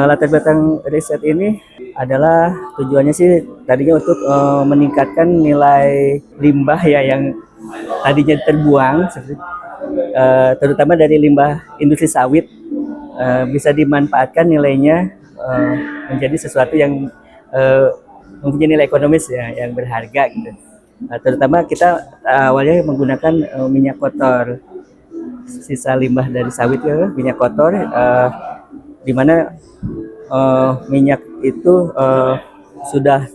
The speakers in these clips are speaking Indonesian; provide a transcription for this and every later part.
Latar belakang riset ini adalah tujuannya sih tadinya untuk meningkatkan nilai limbah ya yang tadinya terbuang, terutama dari limbah industri sawit, bisa dimanfaatkan nilainya menjadi sesuatu yang mempunyai nilai ekonomis ya yang berharga gitu. Terutama kita awalnya menggunakan minyak kotor, sisa limbah dari sawit ya, minyak kotor, di mana minyak itu sudah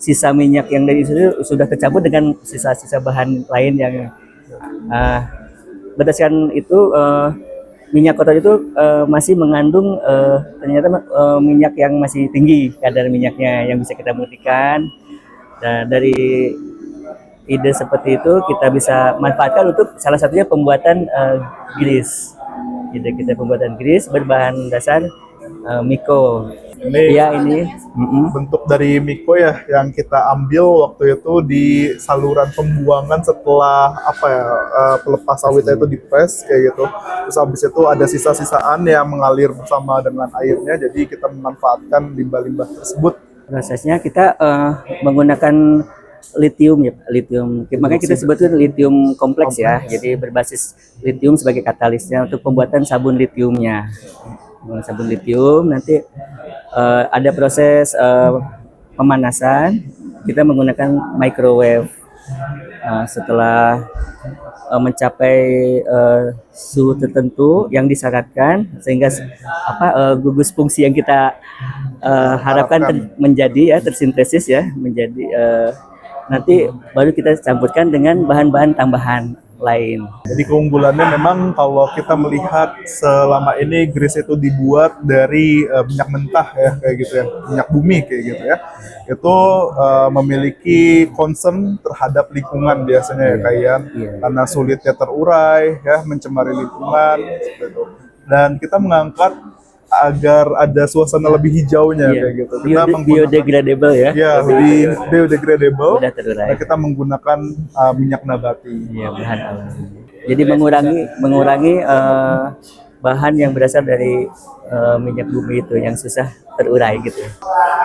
sisa minyak yang dari itu sudah tercampur dengan sisa-sisa bahan lain yang berdasarkan itu minyak kotor itu masih mengandung ternyata minyak yang masih tinggi kadar minyaknya yang bisa kita murnikan. Dan dari ide seperti itu kita bisa manfaatkan untuk salah satunya pembuatan grease. Ide kita pembuatan grease berbahan dasar Miko. Ini Ya ini bentuk dari Miko ya yang kita ambil waktu itu di saluran pembuangan setelah pelepas sawitnya itu dipres kayak gitu. Terus habis itu ada sisa-sisaan yang mengalir bersama dengan airnya, jadi kita memanfaatkan limbah-limbah tersebut. prosesnya kita menggunakan litium ya, litium. Makanya kita sebutkan litium kompleks ya. Jadi berbasis litium sebagai katalisnya untuk pembuatan sabun litiumnya. Sabun litium nanti ada proses pemanasan, kita menggunakan microwave. Setelah mencapai suhu tertentu yang disyaratkan sehingga gugus fungsi yang kita harapkan menjadi ya tersintesis ya menjadi nanti baru kita campurkan dengan bahan-bahan tambahan lain. Jadi keunggulannya memang kalau kita melihat selama ini grease itu dibuat dari minyak mentah ya kayak gitu ya, minyak bumi kayak gitu ya. Itu memiliki concern terhadap lingkungan biasanya ya kayak karena sulitnya terurai ya, mencemari lingkungan seperti itu. Dan kita mengangkat agar ada suasana lebih hijaunya kayak gitu. Kita biodegradable ya. Ya, lebih biodegradable. Mudah terurai. Dan kita menggunakan minyak nabati. Iya, bahan alami. Jadi mengurangi bahan yang berasal dari minyak bumi itu yang susah terurai gitu.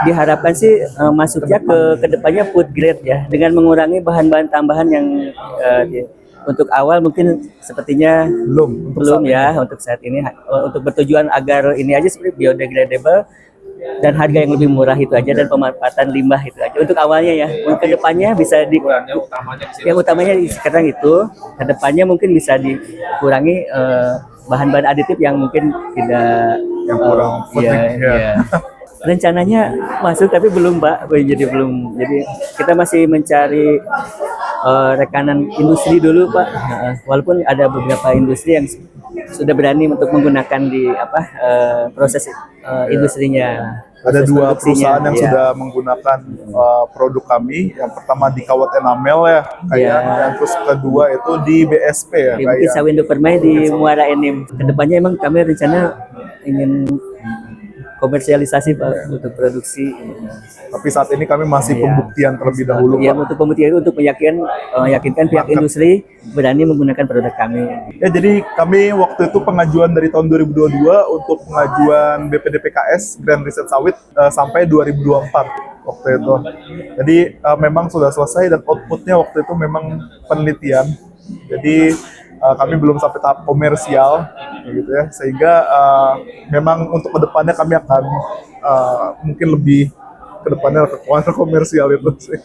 Diharapkan sih masuknya ke depannya food grade ya dengan mengurangi bahan-bahan tambahan yang untuk awal mungkin sepertinya belum ya untuk saat ini untuk bertujuan agar ini aja seperti biodegradable dan harga yang lebih murah itu aja dan pemanfaatan limbah itu aja untuk awalnya ya. Untuk kedepannya bisa yang utamanya sekarang itu kedepannya mungkin bisa dikurangi bahan-bahan aditif yang mungkin tidak yang kurang ya. Rencananya masuk tapi belum Pak, jadi kita masih mencari rekanan industri dulu Pak. Walaupun ada beberapa industri yang sudah berani untuk menggunakan di proses industrinya. Ada dua perusahaan yang sudah menggunakan produk kami. Yang pertama di Kawat Enamel ya, yang terus kedua itu di BSP ya. Di Bukit Sawindo Permai di Muara Enim. Kedepannya emang kami rencana ingin komersialisasi Pak untuk produksi. Tapi saat ini kami masih pembuktian terlebih dahulu. Iya, untuk pembuktian itu untuk meyakinkan pihak industri berani menggunakan produk kami. Ya, jadi kami waktu itu pengajuan dari tahun 2022 untuk pengajuan BPDPKS Grand Riset Sawit sampai 2024 waktu itu. Jadi memang sudah selesai dan outputnya waktu itu memang penelitian. Jadi kami belum sampai tahap komersial gitu ya, sehingga memang untuk kedepannya kami akan mungkin lebih kedepannya ke komersial itu sih.